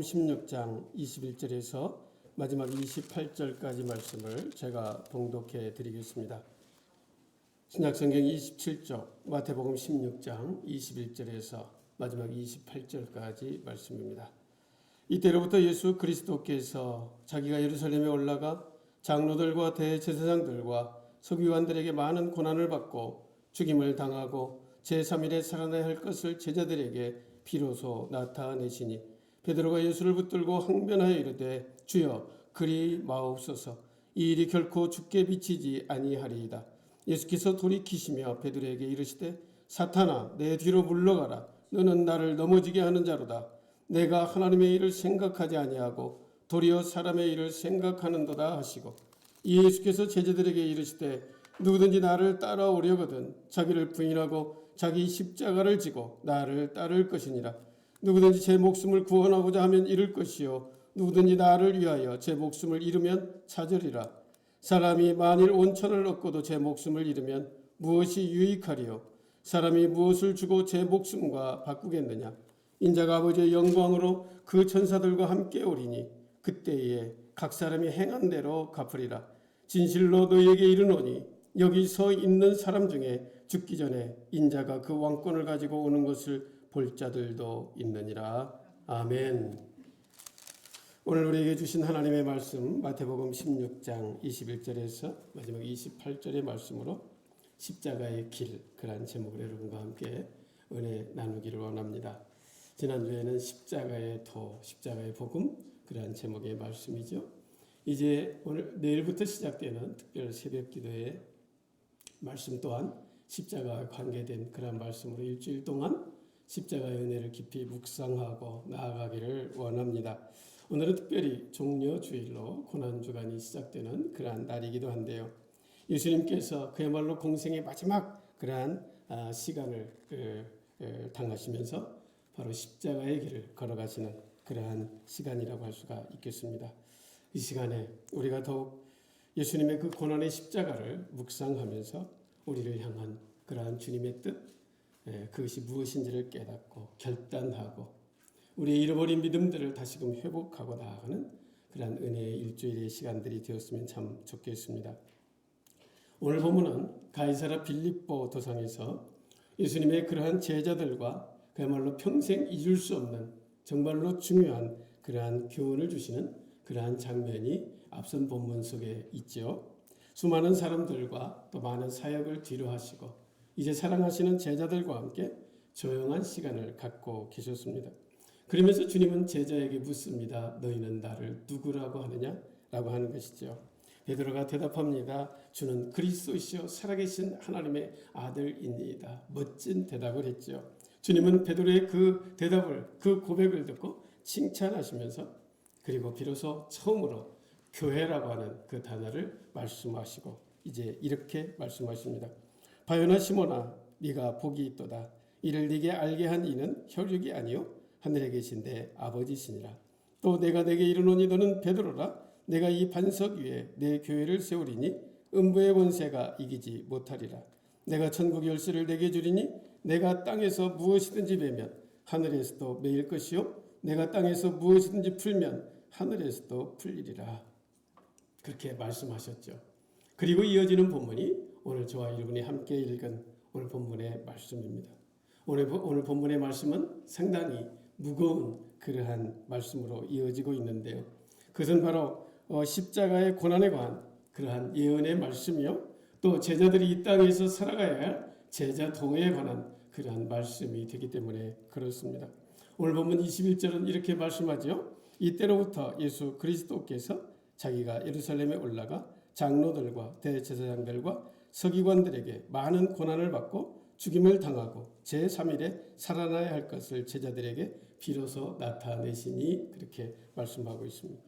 16장 21절에서 마지막 28절까지 말씀을 제가 봉독해 드리겠습니다. 신약성경 27쪽, 마태복음 16장 21절에서 마지막 28절까지 말씀입니다. 이때로부터 예수 그리스도께서 자기가 예루살렘에 올라가 장로들과 대제사장들과 서기관들에게 많은 고난을 받고 죽임을 당하고 제3일에 살아나야 할 것을 제자들에게 비로소 나타내시니 베드로가 예수를 붙들고 항변하여 이르되 주여 그리 마옵소서, 이 일이 결코 죽게 비치지 아니하리이다. 예수께서 돌이키시며 베드로에게 이르시되 사탄아 내 뒤로 물러가라. 너는 나를 넘어지게 하는 자로다. 내가 하나님의 일을 생각하지 아니하고 도리어 사람의 일을 생각하는도다 하시고, 이 예수께서 제자들에게 이르시되 누구든지 나를 따라오려거든 자기를 부인하고 자기 십자가를 지고 나를 따를 것이니라. 누구든지 제 목숨을 구원하고자 하면 잃을 것이요 누구든지 나를 위하여 제 목숨을 잃으면 찾으리라. 사람이 만일 온천을 얻고도 제 목숨을 잃으면 무엇이 유익하리요? 사람이 무엇을 주고 제 목숨과 바꾸겠느냐? 인자가 아버지의 영광으로 그 천사들과 함께 오리니 그때에 각 사람이 행한 대로 갚으리라. 진실로 너희에게 이르노니 여기 서 있는 사람 중에 죽기 전에 인자가 그 왕권을 가지고 오는 것을 볼 자들도 있느니라. 아멘. 오늘 우리에게 주신 하나님의 말씀 마태복음 16장 21절에서 마지막 28절의 말씀으로 십자가의 길, 그런 제목으로 여러분과 함께 은혜 나누기를 원합니다. 지난주에는 십자가의 도, 십자가의 복음, 그러한 제목의 말씀이죠. 이제 오늘 내일부터 시작되는 특별 새벽 기도의 말씀 또한 십자가와 관계된 그러한 말씀으로 일주일 동안 십자가의 은혜를 깊이 묵상하고 나아가기를 원합니다. 오늘은 특별히 종려주일로 고난주간이 시작되는 그러한 날이기도 한데요. 예수님께서 그야말로 공생의 마지막 그러한 시간을 당하시면서 바로 십자가의 길을 걸어가시는 그러한 시간이라고 할 수가 있겠습니다. 이 시간에 우리가 더욱 예수님의 그 고난의 십자가를 묵상하면서 우리를 향한 그러한 주님의 뜻, 그것이 무엇인지를 깨닫고 결단하고 우리의 잃어버린 믿음들을 다시금 회복하고 나아가는 그러한 은혜의 일주일의 시간들이 되었으면 참 좋겠습니다. 오늘 본문은 가이사랴 빌립보 도상에서 예수님의 그러한 제자들과 그야말로 평생 잊을 수 없는 정말로 중요한 그러한 교훈을 주시는 그러한 장면이 앞선 본문 속에 있죠. 수많은 사람들과 또 많은 사역을 뒤로 하시고 이제 사랑하시는 제자들과 함께 조용한 시간을 갖고 계셨습니다. 그러면서 주님은 제자에게 묻습니다. 너희는 나를 누구라고 하느냐? 라고 하는 것이죠. 베드로가 대답합니다. 주는 그리스도이시요 살아계신 하나님의 아들입니다. 멋진 대답을 했죠. 주님은 베드로의 그 대답을, 그 고백을 듣고 칭찬하시면서 그리고 비로소 처음으로 교회라고 하는 그 단어를 말씀하시고 이제 이렇게 말씀하십니다. 바요나 시몬아 네가 복이 있도다. 이를 네게 알게 한 이는 혈육이 아니요 하늘에 계신 내 아버지시니라. 또 내가 네게 이르노니 너는 베드로라. 내가 이 반석 위에 내 교회를 세우리니 음부의 권세가 이기지 못하리라. 내가 천국 열쇠를 네게 주리니 내가 땅에서 무엇이든지 매면 하늘에서도 매일 것이요 내가 땅에서 무엇이든지 풀면 하늘에서도 풀리리라. 그렇게 말씀하셨죠. 그리고 이어지는 본문이 오늘 저와 여러분이 함께 읽은 오늘 본문의 말씀입니다. 오늘 본문의 말씀은 상당히 무거운 그러한 말씀으로 이어지고 있는데요. 그것은 바로 십자가의 고난에 관한 그러한 예언의 말씀이요. 또 제자들이 이 땅에서 살아가야 할 제자도에 관한 그러한 말씀이 되기 때문에 그렇습니다. 오늘 본문 21절은 이렇게 말씀하죠. 이때로부터 예수 그리스도께서 자기가 예루살렘에 올라가 장로들과 대제사장들과 서기관들에게 많은 고난을 받고 죽임을 당하고 제3일에 살아나야 할 것을 제자들에게 비로소 나타내시니 그렇게 말씀하고 있습니다.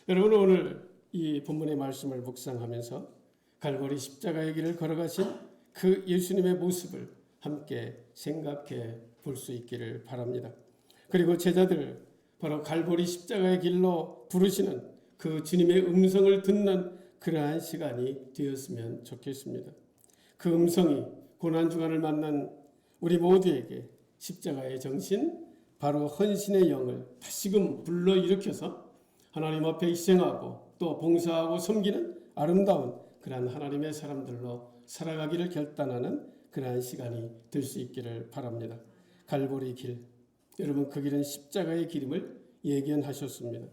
여러분 오늘 이 본문의 말씀을 묵상하면서 갈보리 십자가의 길을 걸어가신 그 예수님의 모습을 함께 생각해 볼 수 있기를 바랍니다. 그리고 제자들 바로 갈보리 십자가의 길로 부르시는 그 주님의 음성을 듣는 그러한 시간이 되었으면 좋겠습니다. 그 음성이 고난주간을 만난 우리 모두에게 십자가의 정신, 바로 헌신의 영을 다시금 불러일으켜서 하나님 앞에 희생하고 또 봉사하고 섬기는 아름다운 그러한 하나님의 사람들로 살아가기를 결단하는 그러한 시간이 될 수 있기를 바랍니다. 갈보리 길, 여러분 그 길은 십자가의 길임을 예견하셨습니다.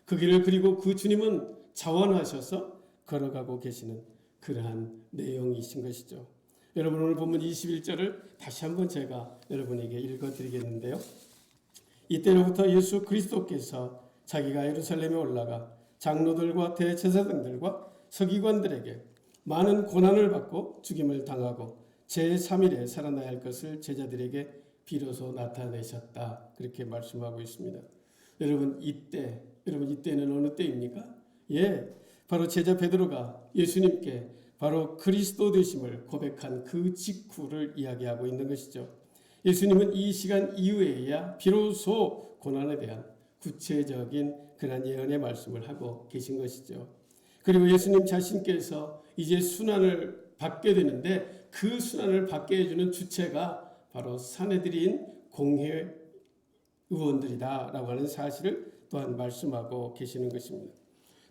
그 길을 그리고 그 주님은 자원하셔서 걸어가고 계시는 그러한 내용이신 것이죠. 여러분 오늘 본문 21절을 다시 한번 제가 여러분에게 읽어드리겠는데요. 이때로부터 예수 그리스도께서 자기가 예루살렘에 올라가 장로들과 대제사장들과 서기관들에게 많은 고난을 받고 죽임을 당하고 제3일에 살아나야 할 것을 제자들에게 비로소 나타내셨다. 그렇게 말씀하고 있습니다. 여러분 이때는 어느 때입니까? 바로 제자 베드로가 예수님께 바로 그리스도 되심을 고백한 그 직후를 이야기하고 있는 것이죠. 예수님은 이 시간 이후에야 비로소 고난에 대한 구체적인 그런 예언의 말씀을 하고 계신 것이죠. 그리고 예수님 자신께서 이제 순환을 받게 되는데 그 순환을 받게 해주는 주체가 바로 사내들인 공회 의원들이다라고 하는 사실을 또한 말씀하고 계시는 것입니다.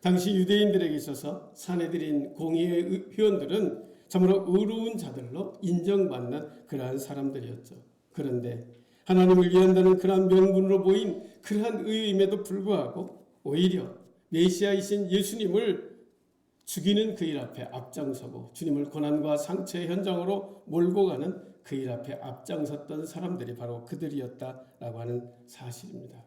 당시 유대인들에게 있어서 사내들인 공회 회원들은 참으로 의로운 자들로 인정받는 그러한 사람들이었죠. 그런데 하나님을 위한다는 그러한 명분으로 보인 그러한 의임에도 불구하고 오히려 메시아이신 예수님을 죽이는 그 일 앞에 앞장서고 주님을 고난과 상처의 현장으로 몰고 가는 그 일 앞에 앞장섰던 사람들이 바로 그들이었다라고 하는 사실입니다.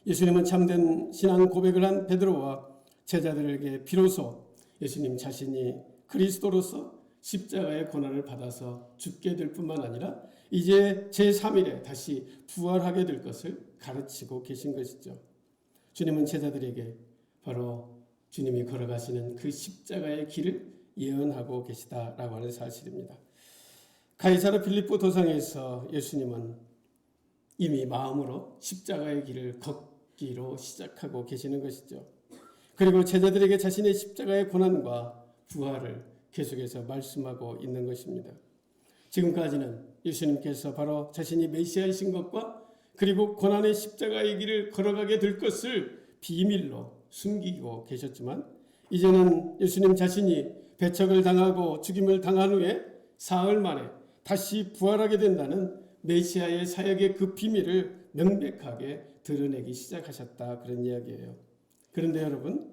예수님은 참된 신앙 고백을 한 베드로와 제자들에게 비로소 예수님 자신이 그리스도로서 십자가의 고난을 받아서 죽게 될 뿐만 아니라 이제 제3일에 다시 부활하게 될 것을 가르치고 계신 것이죠. 주님은 제자들에게 바로 주님이 걸어가시는 그 십자가의 길을 예언하고 계시다라고 하는 사실입니다. 가이사르 필립보 도상에서 예수님은 이미 마음으로 십자가의 길을 걷기로 시작하고 계시는 것이죠. 그리고 제자들에게 자신의 십자가의 고난과 부활을 계속해서 말씀하고 있는 것입니다. 지금까지는 예수님께서 바로 자신이 메시아이신 것과 그리고 고난의 십자가의 길을 걸어가게 될 것을 비밀로 숨기고 계셨지만 이제는 예수님 자신이 배척을 당하고 죽임을 당한 후에 사흘 만에 다시 부활하게 된다는 메시아의 사역의 그 비밀을 명백하게 드러내기 시작하셨다 그런 이야기예요. 그런데 여러분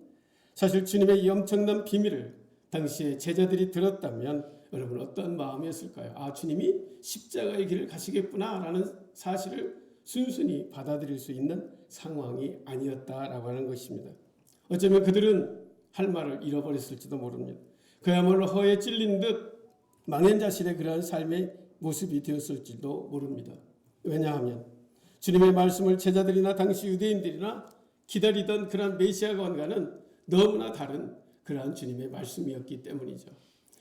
사실 주님의 이 엄청난 비밀을 당시에 제자들이 들었다면 여러분 어떤 마음이었을까요? 주님이 십자가의 길을 가시겠구나 라는 사실을 순순히 받아들일 수 있는 상황이 아니었다라고 하는 것입니다. 어쩌면 그들은 할 말을 잃어버렸을지도 모릅니다. 그야말로 허에 찔린 듯 망연자실의 그러한 삶의 모습이 되었을지도 모릅니다. 왜냐하면 주님의 말씀을 제자들이나 당시 유대인들이나 기다리던 그러한 메시아관과는 너무나 다른 그러한 주님의 말씀이었기 때문이죠.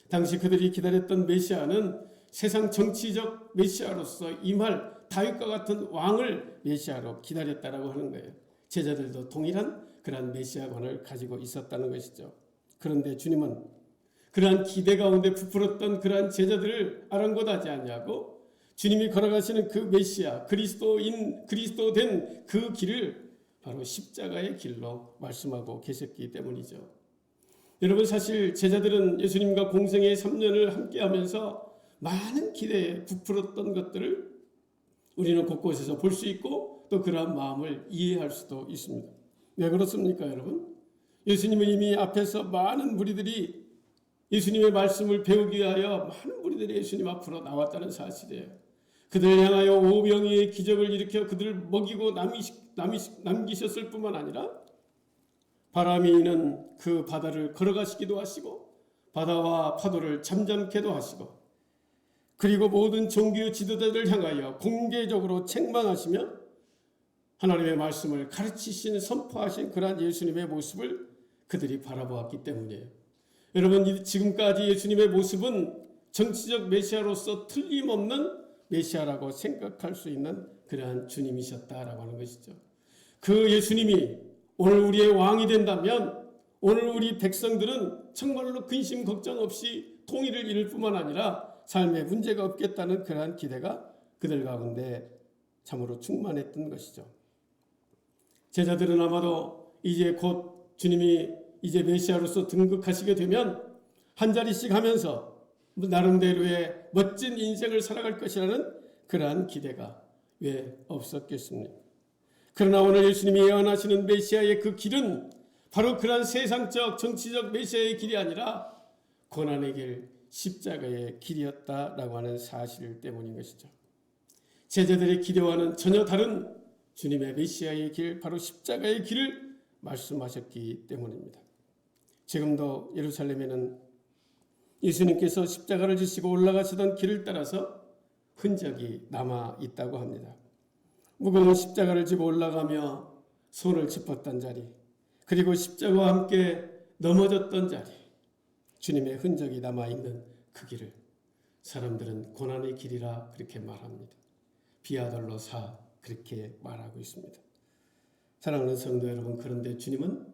당시 그들이 기다렸던 메시아는 세상 정치적 메시아로서 임할 다윗과 같은 왕을 메시아로 기다렸다라고 하는 거예요. 제자들도 동일한 그러한 메시아관을 가지고 있었다는 것이죠. 그런데 주님은 그러한 기대 가운데 부풀었던 그러한 제자들을 아랑곳하지 않냐고 주님이 걸어가시는 그 메시아 그리스도 된 그 길을 바로 십자가의 길로 말씀하고 계셨기 때문이죠. 여러분 사실 제자들은 예수님과 공생의 3년을 함께하면서 많은 기대에 부풀었던 것들을 우리는 곳곳에서 볼 수 있고 또 그러한 마음을 이해할 수도 있습니다. 왜 그렇습니까 여러분? 예수님은 이미 앞에서 많은 무리들이 예수님의 말씀을 배우기 위하여 많은 무리들이 예수님 앞으로 나왔다는 사실이에요. 그들을 향하여 오병이의 기적을 일으켜 그들을 먹이고 남기셨을 뿐만 아니라 바람이 있는 그 바다를 걸어가시기도 하시고 바다와 파도를 잠잠케도 하시고 그리고 모든 종교 지도자들을 향하여 공개적으로 책망하시며 하나님의 말씀을 가르치신 선포하신 그러한 예수님의 모습을 그들이 바라보았기 때문이에요. 여러분 지금까지 예수님의 모습은 정치적 메시아로서 틀림없는 메시아라고 생각할 수 있는 그러한 주님이셨다라고 하는 것이죠. 그 예수님이 오늘 우리의 왕이 된다면 오늘 우리 백성들은 정말로 근심 걱정 없이 통일을 이룰 뿐만 아니라 삶에 문제가 없겠다는 그러한 기대가 그들 가운데 참으로 충만했던 것이죠. 제자들은 아마도 이제 곧 주님이 이제 메시아로서 등극하시게 되면 한 자리씩 하면서 나름대로의 멋진 인생을 살아갈 것이라는 그러한 기대가 왜 없었겠습니까? 그러나 오늘 예수님이 예언하시는 메시아의 그 길은 바로 그러한 세상적 정치적 메시아의 길이 아니라 고난의 길, 십자가의 길이었다라고 하는 사실 때문인 것이죠. 제자들의 기대와는 전혀 다른 주님의 메시아의 길, 바로 십자가의 길을 말씀하셨기 때문입니다. 지금도 예루살렘에는 예수님께서 십자가를 지시고 올라가시던 길을 따라서 흔적이 남아 있다고 합니다. 무거운 십자가를 지고 올라가며 손을 짚었던 자리, 그리고 십자가와 함께 넘어졌던 자리, 주님의 흔적이 남아있는 그 길을 사람들은 고난의 길이라 그렇게 말합니다. 비아돌로사 그렇게 말하고 있습니다. 사랑하는 성도 여러분, 그런데 주님은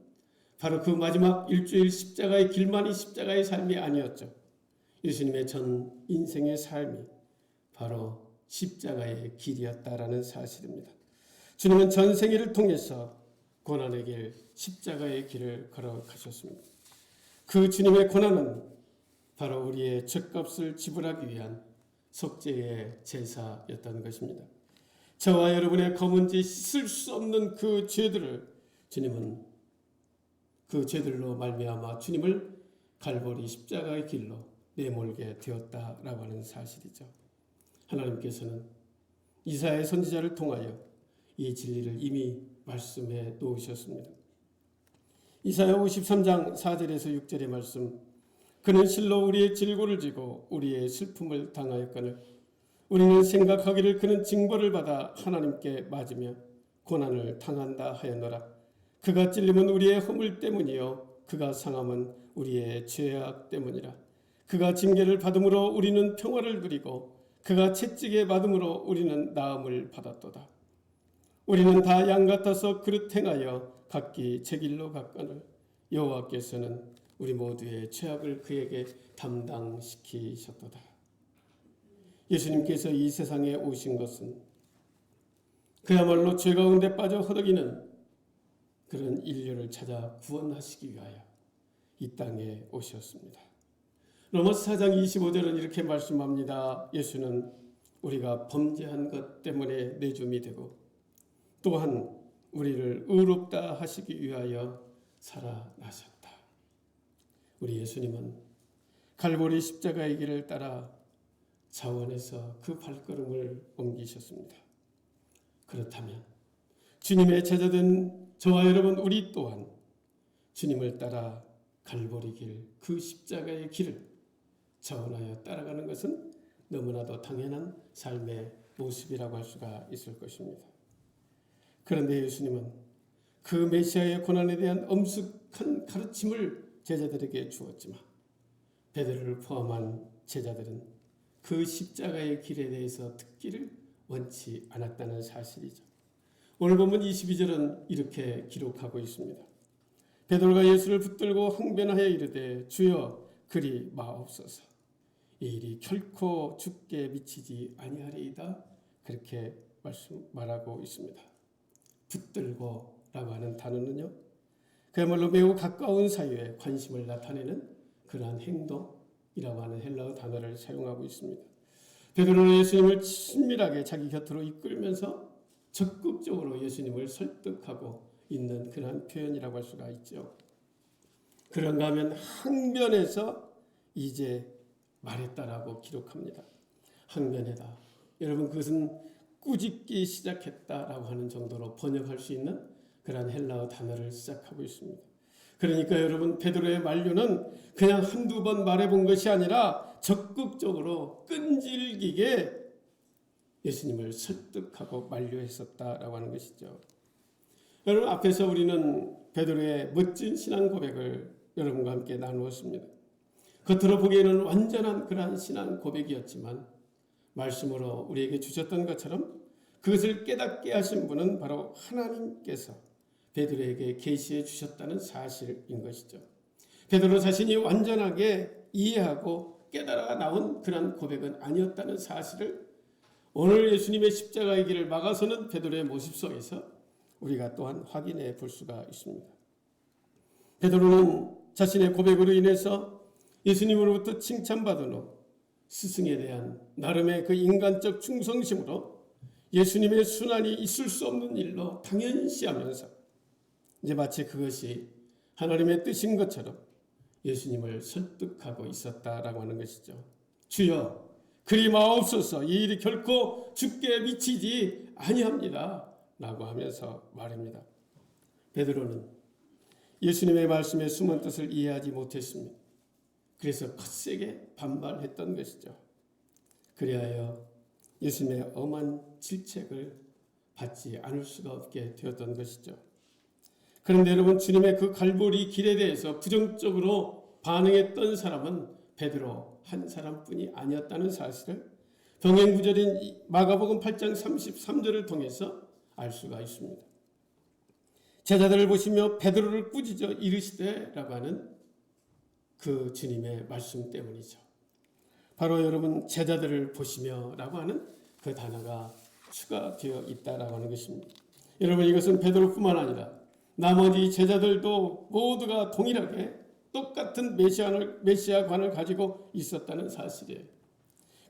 바로 그 마지막 일주일 십자가의 길만이 십자가의 삶이 아니었죠. 예수님의 전 인생의 삶이 바로 십자가의 길이었다라는 사실입니다. 주님은 전 생애를 통해서 고난의 길, 십자가의 길을 걸어가셨습니다. 그 주님의 고난은 바로 우리의 죄값을 지불하기 위한 속죄의 제사였던 것입니다. 저와 여러분의 검은지 씻을 수 없는 그 죄들을 주님은 그 죄들로 말미암아 주님을 갈보리 십자가의 길로 내몰게 되었다라고 하는 사실이죠. 하나님께서는 이사야 선지자를 통하여 이 진리를 이미 말씀해 놓으셨습니다. 이사야 53장 4절에서 6절의 말씀, 그는 실로 우리의 질고를 지고 우리의 슬픔을 당하였거늘 우리는 생각하기를 그는 징벌을 받아 하나님께 맞으며 고난을 당한다 하였노라. 그가 찔림은 우리의 허물 때문이요 그가 상함은 우리의 죄악 때문이라. 그가 징계를 받음으로 우리는 평화를 누리고 그가 채찍에 받음으로 우리는 나음을 받았도다. 우리는 다 양 같아서 그릇 행하여 각기 제 길로 갔거늘 여호와께서는 우리 모두의 죄악을 그에게 담당시키셨도다. 예수님께서 이 세상에 오신 것은 그야말로 죄 가운데 빠져 허덕이는 그런 인류를 찾아 구원하시기 위하여 이 땅에 오셨습니다. 로마서 4장 25절은 이렇게 말씀합니다. 예수는 우리가 범죄한 것 때문에 내줌이 되고 또한 우리를 의롭다 하시기 위하여 살아나셨다. 우리 예수님은 갈보리 십자가의 길을 따라 자원에서 그 발걸음을 옮기셨습니다. 그렇다면 주님의 제자된 저와 여러분 우리 또한 주님을 따라 갈보리 길, 그 십자가의 길을 자원하여 따라가는 것은 너무나도 당연한 삶의 모습이라고 할 수가 있을 것입니다. 그런데 예수님은 그 메시아의 고난에 대한 엄숙한 가르침을 제자들에게 주었지만 베드로를 포함한 제자들은 그 십자가의 길에 대해서 듣기를 원치 않았다는 사실이죠. 오늘 본문 22절은 이렇게 기록하고 있습니다. 베드로가 예수를 붙들고 항변하여 이르되 주여 그리 마옵소서. 이 일이 결코 죽게 미치지 아니하리이다. 그렇게 말하고 있습니다. 붙들고 라고 하는 단어는요, 그야말로 매우 가까운 사이에 관심을 나타내는 그러한 행동이라고 하는 헬라어 단어를 사용하고 있습니다. 베드로는 예수님을 친밀하게 자기 곁으로 이끌면서 적극적으로 예수님을 설득하고 있는 그러한 표현이라고 할 수가 있죠. 그런가 하면 항변해서 이제 말했다라고 기록합니다. 항변해다. 여러분 그것은 꾸짖기 시작했다라고 하는 정도로 번역할 수 있는 그러한 헬라어 단어를 시작하고 있습니다. 그러니까 여러분 베드로의 만류는 그냥 한두 번 말해본 것이 아니라 적극적으로 끈질기게 예수님을 설득하고 만류했었다라고 하는 것이죠. 여러분 앞에서 우리는 베드로의 멋진 신앙 고백을 여러분과 함께 나누었습니다. 겉으로 보기에는 완전한 그러한 신앙 고백이었지만 말씀으로 우리에게 주셨던 것처럼 그것을 깨닫게 하신 분은 바로 하나님께서 베드로에게 계시해 주셨다는 사실인 것이죠. 베드로 자신이 완전하게 이해하고 깨달아 나온 그런 고백은 아니었다는 사실을 오늘 예수님의 십자가의 길을 막아서는 베드로의 모습 속에서 우리가 또한 확인해 볼 수가 있습니다. 베드로는 자신의 고백으로 인해서 예수님으로부터 칭찬받은 후 스승에 대한 나름의 그 인간적 충성심으로 예수님의 순환이 있을 수 없는 일로 당연시하면서 이제 마치 그것이 하나님의 뜻인 것처럼 예수님을 설득하고 있었다라고 하는 것이죠. 주여 그리 마옵소서, 이 일이 결코 주께 미치지 아니합니다 라고 하면서 말합니다. 베드로는 예수님의 말씀의 숨은 뜻을 이해하지 못했습니다. 그래서 거세게 반발했던 것이죠. 그리하여 예수님의 엄한 질책을 받지 않을 수가 없게 되었던 것이죠. 그런데 여러분, 주님의 그 갈보리 길에 대해서 부정적으로 반응했던 사람은 베드로 한 사람뿐이 아니었다는 사실을 병행구절인 마가복음 8장 33절을 통해서 알 수가 있습니다. 제자들을 보시며 베드로를 꾸짖어 이르시되 라고 하는 그 주님의 말씀 때문이죠. 바로 여러분, 제자들을 보시며 라고 하는 그 단어가 추가되어 있다라고 하는 것입니다. 여러분, 이것은 베드로뿐만 아니라 나머지 제자들도 모두가 동일하게 똑같은 메시아관을 가지고 있었다는 사실이에요.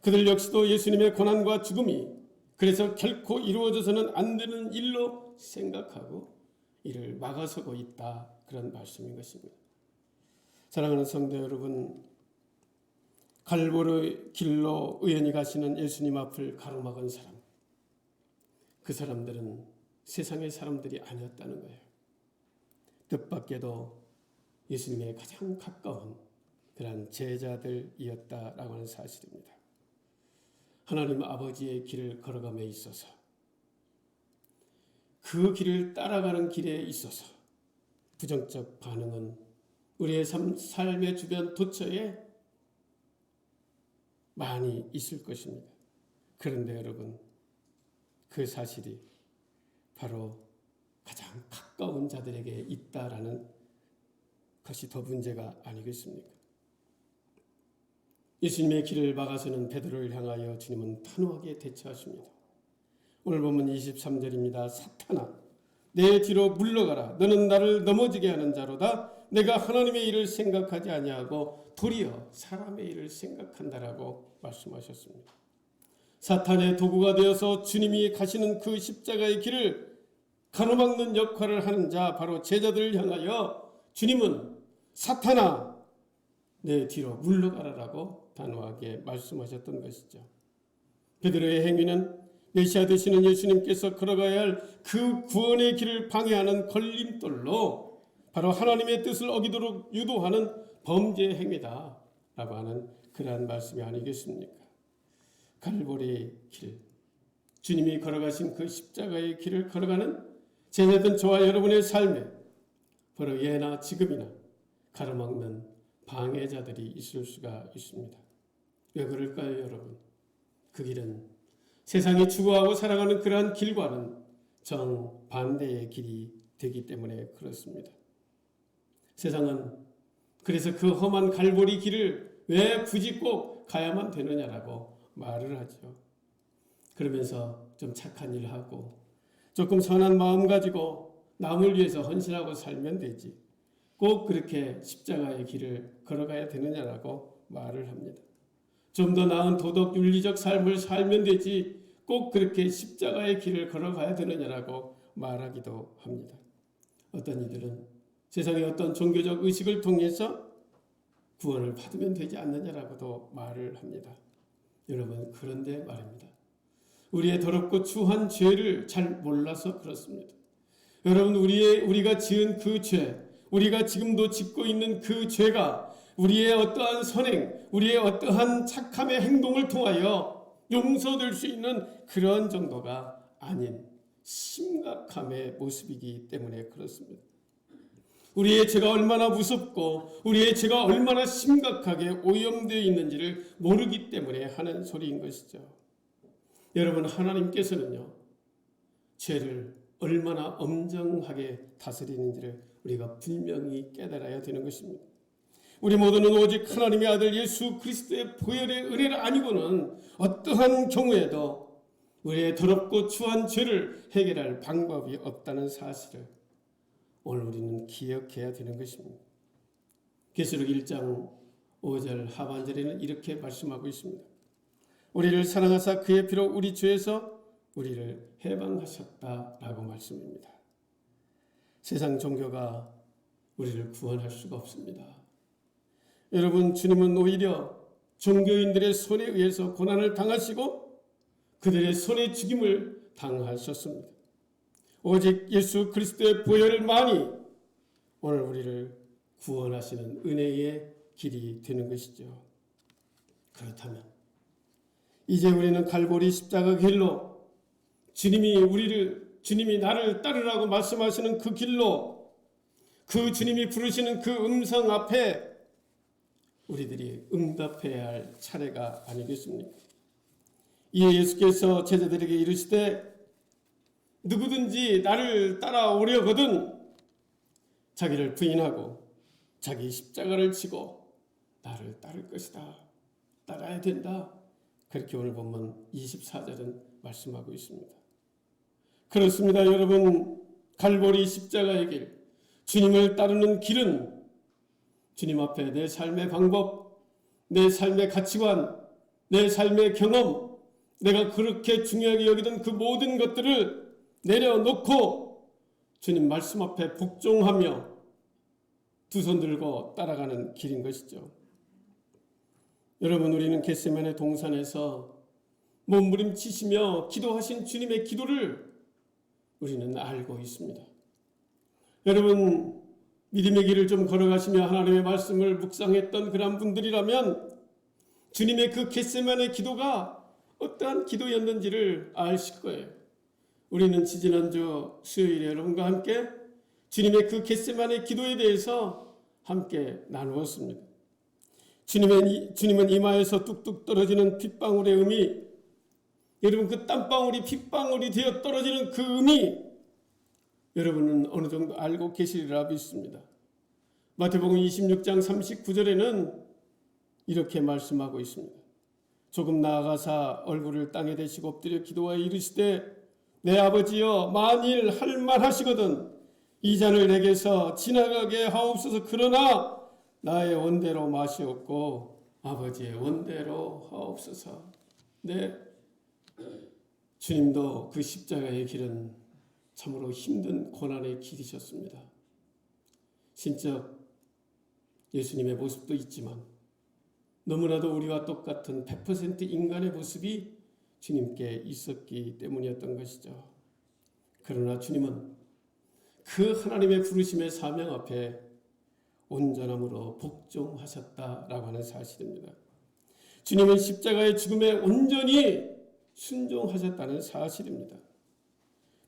그들 역시도 예수님의 고난과 죽음이 그래서 결코 이루어져서는 안 되는 일로 생각하고 이를 막아서고 있다, 그런 말씀인 것입니다. 사랑하는 성도 여러분, 갈보리 길로 의연히 가시는 예수님 앞을 가로막은 사람, 그 사람들은 세상의 사람들이 아니었다는 거예요. 뜻밖에도 예수님의 가장 가까운 그런 제자들이었다라고 하는 사실입니다. 하나님 아버지의 길을 걸어감에 있어서, 그 길을 따라가는 길에 있어서 부정적 반응은 우리의 삶의 주변 도처에 많이 있을 것입니다. 그런데 여러분, 그 사실이 바로 가장 가까운 자들에게 있다라는 것이 더 문제가 아니겠습니까? 예수님의 길을 막아서는 베드로를 향하여 주님은 단호하게 대처하십니다. 오늘 보면 23절입니다. 사탄아, 내 뒤로 물러가라. 너는 나를 넘어지게 하는 자로다. 내가 하나님의 일을 생각하지 아니하고 도리어 사람의 일을 생각한다라고 말씀하셨습니다. 사탄의 도구가 되어서 주님이 가시는 그 십자가의 길을 가로막는 역할을 하는 자, 바로 제자들을 향하여 주님은 사탄아, 내 뒤로 물러가라라고 단호하게 말씀하셨던 것이죠. 베드로의 행위는 메시아 되시는 예수님께서 걸어가야 할 그 구원의 길을 방해하는 걸림돌로 바로 하나님의 뜻을 어기도록 유도하는 범죄 행위다라고 하는 그러한 말씀이 아니겠습니까? 갈보리 길, 주님이 걸어가신 그 십자가의 길을 걸어가는 제자된 저와 여러분의 삶에 바로 예나 지금이나 가로막는 방해자들이 있을 수가 있습니다. 왜 그럴까요, 여러분? 그 길은 세상이 추구하고 살아가는 그러한 길과는 정반대의 길이 되기 때문에 그렇습니다. 세상은 그래서 그 험한 갈보리 길을 왜 굳이 꼭 가야만 되느냐라고 말을 하죠. 그러면서 좀 착한 일 하고 조금 선한 마음 가지고 남을 위해서 헌신하고 살면 되지, 꼭 그렇게 십자가의 길을 걸어가야 되느냐라고 말을 합니다. 좀 더 나은 도덕 윤리적 삶을 살면 되지 꼭 그렇게 십자가의 길을 걸어가야 되느냐라고 말하기도 합니다. 어떤 이들은 세상의 어떤 종교적 의식을 통해서 구원을 받으면 되지 않느냐라고도 말을 합니다. 여러분, 그런데 말입니다. 우리의 더럽고 추한 죄를 잘 몰라서 그렇습니다. 여러분, 우리가 지은 그 죄, 우리가 지금도 짓고 있는 그 죄가 우리의 어떠한 선행, 우리의 어떠한 착함의 행동을 통하여 용서될 수 있는 그런 정도가 아닌 심각함의 모습이기 때문에 그렇습니다. 우리의 죄가 얼마나 무섭고 우리의 죄가 얼마나 심각하게 오염되어 있는지를 모르기 때문에 하는 소리인 것이죠. 여러분, 하나님께서는요, 죄를 얼마나 엄정하게 다스리는지를 우리가 분명히 깨달아야 되는 것입니다. 우리 모두는 오직 하나님의 아들 예수 그리스도의 보혈의 은혜를 아니고는 어떠한 경우에도 우리의 더럽고 추한 죄를 해결할 방법이 없다는 사실을 오늘 우리는 기억해야 되는 것입니다. 계시록 1장 5절 하반절에는 이렇게 말씀하고 있습니다. 우리를 사랑하사 그의 피로 우리 죄에서 우리를 해방하셨다라고 말씀입니다. 세상 종교가 우리를 구원할 수가 없습니다. 여러분, 주님은 오히려 종교인들의 손에 의해서 고난을 당하시고 그들의 손에 죽임을 당하셨습니다. 오직 예수 그리스도의 보혈만이 오늘 우리를 구원하시는 은혜의 길이 되는 것이죠. 그렇다면 이제 우리는 갈보리 십자가 길로 주님이 나를 따르라고 말씀하시는 그 길로 그 주님이 부르시는 그 음성 앞에 우리들이 응답해야 할 차례가 아니겠습니까? 이에 예수께서 제자들에게 이르시되 누구든지 나를 따라오려거든 자기를 부인하고 자기 십자가를 지고 나를 따를 것이다. 따라야 된다. 그렇게 오늘 본문 24절은 말씀하고 있습니다. 그렇습니다. 여러분, 갈보리 십자가의 길, 주님을 따르는 길은 주님 앞에 내 삶의 방법, 내 삶의 가치관, 내 삶의 경험, 내가 그렇게 중요하게 여기던 그 모든 것들을 내려놓고 주님 말씀 앞에 복종하며 두 손 들고 따라가는 길인 것이죠. 여러분, 우리는 겟세마네 동산에서 몸부림치시며 기도하신 주님의 기도를 우리는 알고 있습니다. 여러분, 믿음의 길을 좀 걸어가시며 하나님의 말씀을 묵상했던 그런 분들이라면 주님의 그 겟세마네 기도가 어떠한 기도였는지를 아실 거예요. 우리는 지지난주 수요일에 여러분과 함께 주님의 그 겟세마네 기도에 대해서 함께 나누었습니다. 주님은 이마에서 뚝뚝 떨어지는 핏방울의 음이, 여러분, 그 땀방울이 핏방울이 되어 떨어지는 그 음이 여러분은 어느 정도 알고 계시리라 믿습니다. 마태복음 26장 39절에는 이렇게 말씀하고 있습니다. 조금 나아가사 얼굴을 땅에 대시고 엎드려 기도하여 이르시되 내 아버지여, 만일 할 만하시거든 이 잔을 내게서 지나가게 하옵소서. 그러나 나의 원대로 마시옵고 아버지의 원대로 하옵소서. 네, 주님도 그 십자가의 길은 참으로 힘든 고난의 길이셨습니다. 신적 예수님의 모습도 있지만 너무나도 우리와 똑같은 100% 인간의 모습이 주님께 있었기 때문이었던 것이죠. 그러나 주님은 그 하나님의 부르심의 사명 앞에 온전함으로 복종하셨다라고 하는 사실입니다. 주님은 십자가의 죽음에 온전히 순종하셨다는 사실입니다.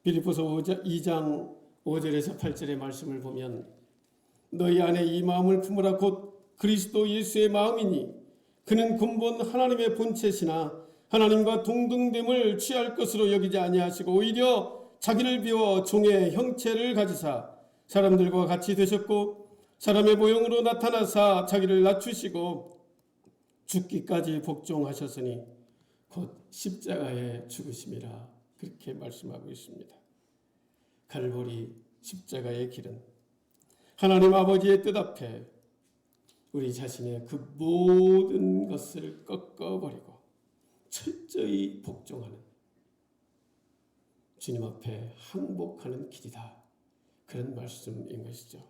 빌립보서 2장 5절에서 8절의 말씀을 보면 너희 안에 이 마음을 품으라 곧 그리스도 예수의 마음이니 그는 근본 하나님의 본체시나 하나님과 동등됨을 취할 것으로 여기지 아니하시고 오히려 자기를 비워 종의 형체를 가지사 사람들과 같이 되셨고 사람의 모형으로 나타나사 자기를 낮추시고 죽기까지 복종하셨으니 곧 십자가에 죽으심이라 그렇게 말씀하고 있습니다. 갈보리 십자가의 길은 하나님 아버지의 뜻 앞에 우리 자신의 그 모든 것을 꺾어버리고 철저히 복종하는 주님 앞에 항복하는 길이다. 그런 말씀인 것이죠.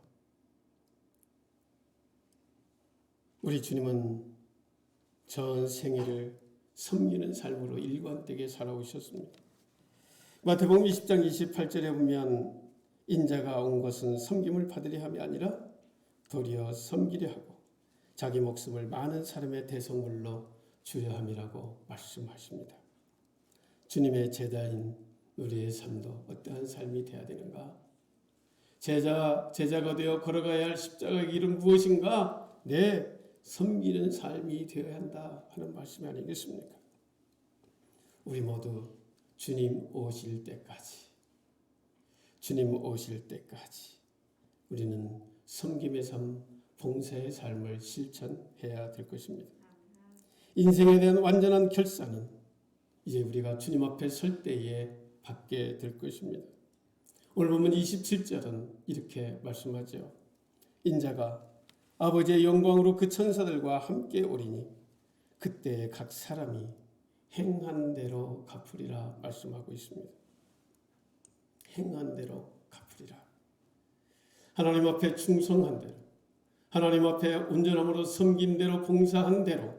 우리 주님은 전 생애를 섬기는 삶으로 일관되게 살아오셨습니다. 마태복음 20장 28절에 보면 인자가 온 것은 섬김을 받으려 함이 아니라 도리어 섬기려 하고 자기 목숨을 많은 사람의 대성물로 주려 함이라고 말씀하십니다. 주님의 제자인 우리의 삶도 어떠한 삶이 되어야 되는가? 제자가 되어 걸어가야 할 십자가의 길은 무엇인가? 섬기는 삶이 되어야 한다 하는 말씀이 아니겠습니까? 우리 모두 주님 오실 때까지 우리는 섬김의 삶, 봉사의 삶을 실천해야 될 것입니다. 인생에 대한 완전한 결산은 이제 우리가 주님 앞에 설 때에 받게 될 것입니다. 오늘 보면 27절은 이렇게 말씀하죠. 인자가 아버지의 영광으로 그 천사들과 함께 오리니 그때 각 사람이 행한 대로 갚으리라 말씀하고 있습니다. 행한 대로 갚으리라. 하나님 앞에 충성한 대로, 하나님 앞에 온전함으로 섬긴 대로, 봉사한 대로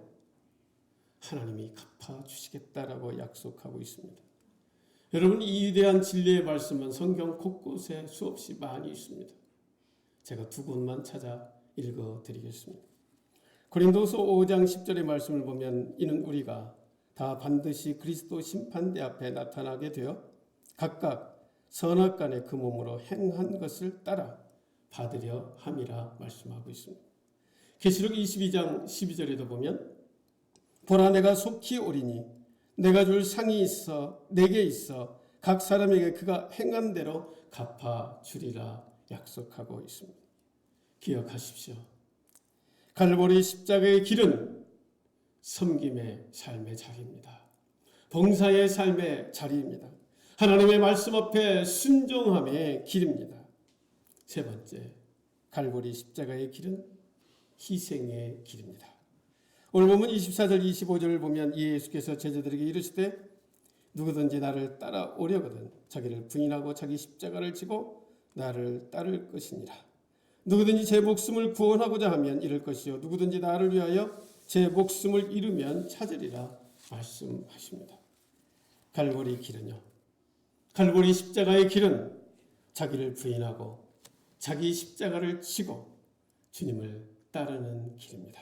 하나님이 갚아주시겠다라고 약속하고 있습니다. 여러분, 이 위대한 진리의 말씀은 성경 곳곳에 수없이 많이 있습니다. 제가 두 곳만 찾아 읽어드리겠습니다. 고린도서 5장 10절의 말씀을 보면 이는 우리가 다 반드시 그리스도 심판대 앞에 나타나게 되어 각각 선악간의 그 몸으로 행한 것을 따라 받으려 함이라 말씀하고 있습니다. 계시록 22장 12절에도 보면 보라 내가 속히 오리니 내가 줄 상이 내게 있어 각 사람에게 그가 행한 대로 갚아주리라 약속하고 있습니다. 기억하십시오. 갈보리 십자가의 길은 섬김의 삶의 자리입니다. 봉사의 삶의 자리입니다. 하나님의 말씀 앞에 순종함의 길입니다. 세 번째, 갈보리 십자가의 길은 희생의 길입니다. 오늘 보면 24절 25절을 보면 예수께서 제자들에게 이르시되 누구든지 나를 따라오려거든 자기를 부인하고 자기 십자가를 지고 나를 따를 것이니라. 누구든지 제 목숨을 구원하고자 하면 잃을 것이요 누구든지 나를 위하여 제 목숨을 잃으면 찾으리라 말씀하십니다. 갈보리 길은요, 갈보리 십자가의 길은 자기를 부인하고 자기 십자가를 지고 주님을 따르는 길입니다.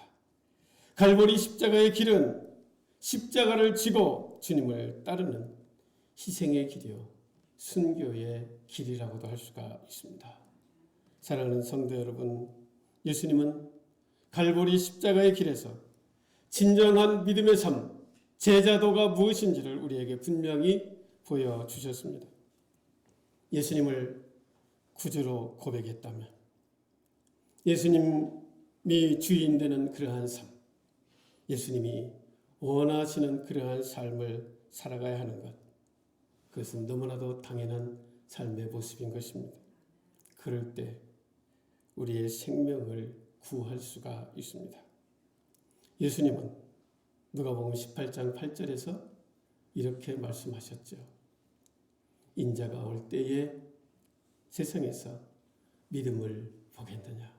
갈보리 십자가의 길은 십자가를 지고 주님을 따르는 희생의 길이요 순교의 길이라고도 할 수가 있습니다. 사랑하는 성도 여러분, 예수님은 갈보리 십자가의 길에서 진정한 믿음의 삶, 제자도가 무엇인지를 우리에게 분명히 보여주셨습니다. 예수님을 구주로 고백했다면, 예수님이 주인 되는 그러한 삶, 예수님이 원하시는 그러한 삶을 살아가야 하는 것, 그것은 너무나도 당연한 삶의 모습인 것입니다. 그럴 때 우리의 생명을 구할 수가 있습니다. 예수님은 누가복음 18장 8절에서 이렇게 말씀하셨죠. 인자가 올 때에 세상에서 믿음을 보겠느냐.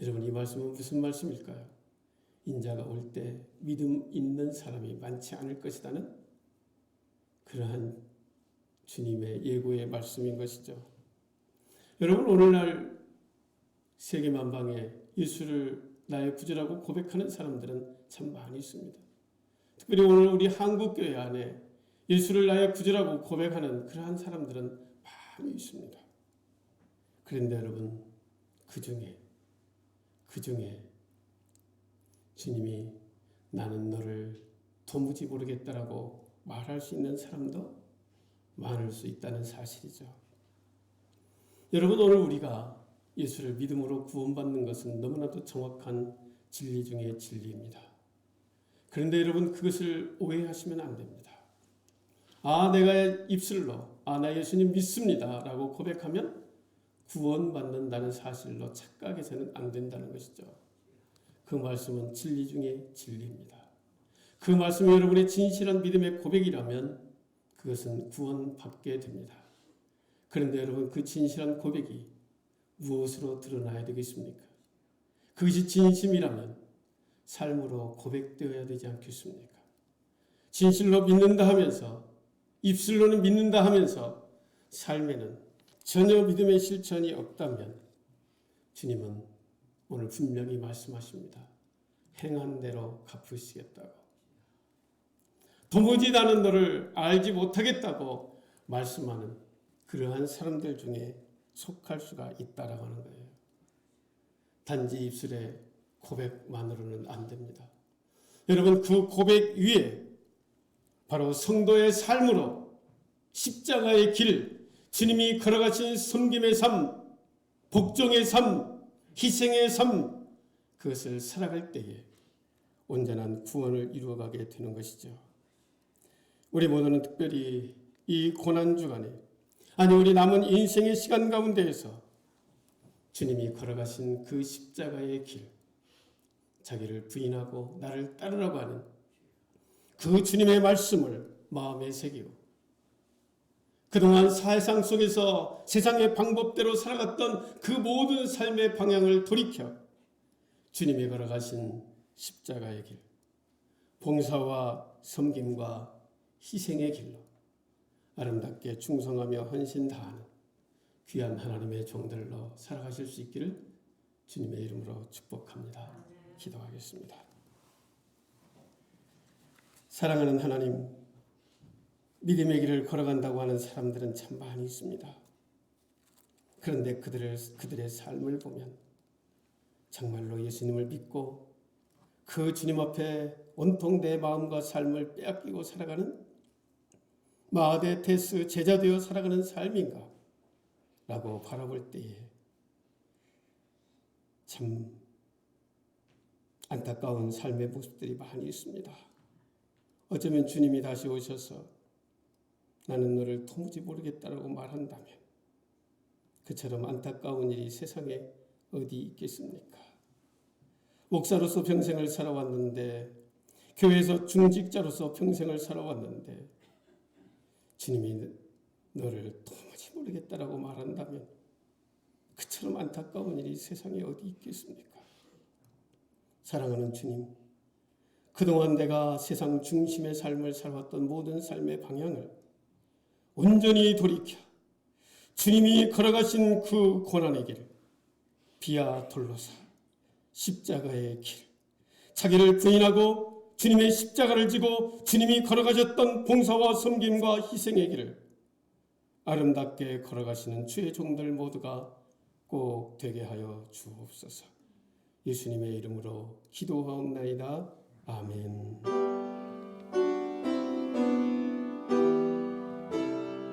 여러분, 이 말씀은 무슨 말씀일까요? 인자가 올 때 믿음 있는 사람이 많지 않을 것이라는 그러한 주님의 예고의 말씀인 것이죠. 여러분, 오늘날 세계 만방에 예수를 나의 구주라고 고백하는 사람들은 참 많이 있습니다. 특별히 오늘 우리 한국교회 안에 예수를 나의 구주라고 고백하는 그러한 사람들은 많이 있습니다. 그런데 여러분, 그 중에 주님이 나는 너를 도무지 모르겠다라고 말할 수 있는 사람도 많을 수 있다는 사실이죠. 여러분, 오늘 우리가 예수를 믿음으로 구원받는 것은 너무나도 정확한 진리 중의 진리입니다. 그런데 여러분, 그것을 오해하시면 안 됩니다. 내가 입술로 나 예수님 믿습니다 라고 고백하면 구원받는다는 사실로 착각해서는 안 된다는 것이죠. 그 말씀은 진리 중의 진리입니다. 그 말씀이 여러분의 진실한 믿음의 고백이라면 그것은 구원받게 됩니다. 그런데 여러분, 그 진실한 고백이 무엇으로 드러나야 되겠습니까? 그것이 진심이라면 삶으로 고백되어야 되지 않겠습니까? 진실로 믿는다 하면서, 입술로는 믿는다 하면서 삶에는 전혀 믿음의 실천이 없다면 주님은 오늘 분명히 말씀하십니다. 행한 대로 갚으시겠다고. 도무지 나는 너를 알지 못하겠다고 말씀하는 그러한 사람들 중에 속할 수가 있다라고 하는 거예요. 단지 입술의 고백만으로는 안 됩니다. 여러분, 그 고백 위에 바로 성도의 삶으로 십자가의 길, 주님이 걸어가신 섬김의 삶, 복종의 삶, 희생의 삶, 그것을 살아갈 때에 온전한 구원을 이루어가게 되는 것이죠. 우리 모두는 특별히 이 고난주간에, 아니 우리 남은 인생의 시간 가운데에서 주님이 걸어가신 그 십자가의 길, 자기를 부인하고 나를 따르라고 하는 그 주님의 말씀을 마음에 새기고 그동안 세상 속에서 세상의 방법대로 살아갔던 그 모든 삶의 방향을 돌이켜 주님이 걸어가신 십자가의 길, 봉사와 섬김과 희생의 길로 아름답게 충성하며 헌신 다하는 귀한 하나님의 종들로 살아가실 수 있기를 주님의 이름으로 축복합니다. 기도하겠습니다. 사랑하는 하나님, 믿음의 길을 걸어간다고 하는 사람들은 참 많이 있습니다. 그런데 그들의 삶을 보면 정말로 예수님을 믿고 그 주님 앞에 온통 내 마음과 삶을 빼앗기고 살아가는 마하데 테스 제자 되어 살아가는 삶인가? 라고 바라볼 때에 참 안타까운 삶의 모습들이 많이 있습니다. 어쩌면 주님이 다시 오셔서 나는 너를 도무지 모르겠다라고 말한다면 그처럼 안타까운 일이 세상에 어디 있겠습니까? 목사로서 평생을 살아왔는데, 교회에서 중직자로서 평생을 살아왔는데 주님이 너를 도무지 모르겠다라고 말한다면 그처럼 안타까운 일이 세상에 어디 있겠습니까? 사랑하는 주님, 그동안 내가 세상 중심의 삶을 살아왔던 모든 삶의 방향을 온전히 돌이켜 주님이 걸어가신 그 고난의 길, 비아 돌로사 십자가의 길, 자기를 부인하고 주님의 십자가를 지고 주님이 걸어가셨던 봉사와 섬김과 희생의 길을 아름답게 걸어가시는 주의 종들 모두가 꼭 되게 하여 주옵소서. 예수님의 이름으로 기도하옵나이다. 아멘.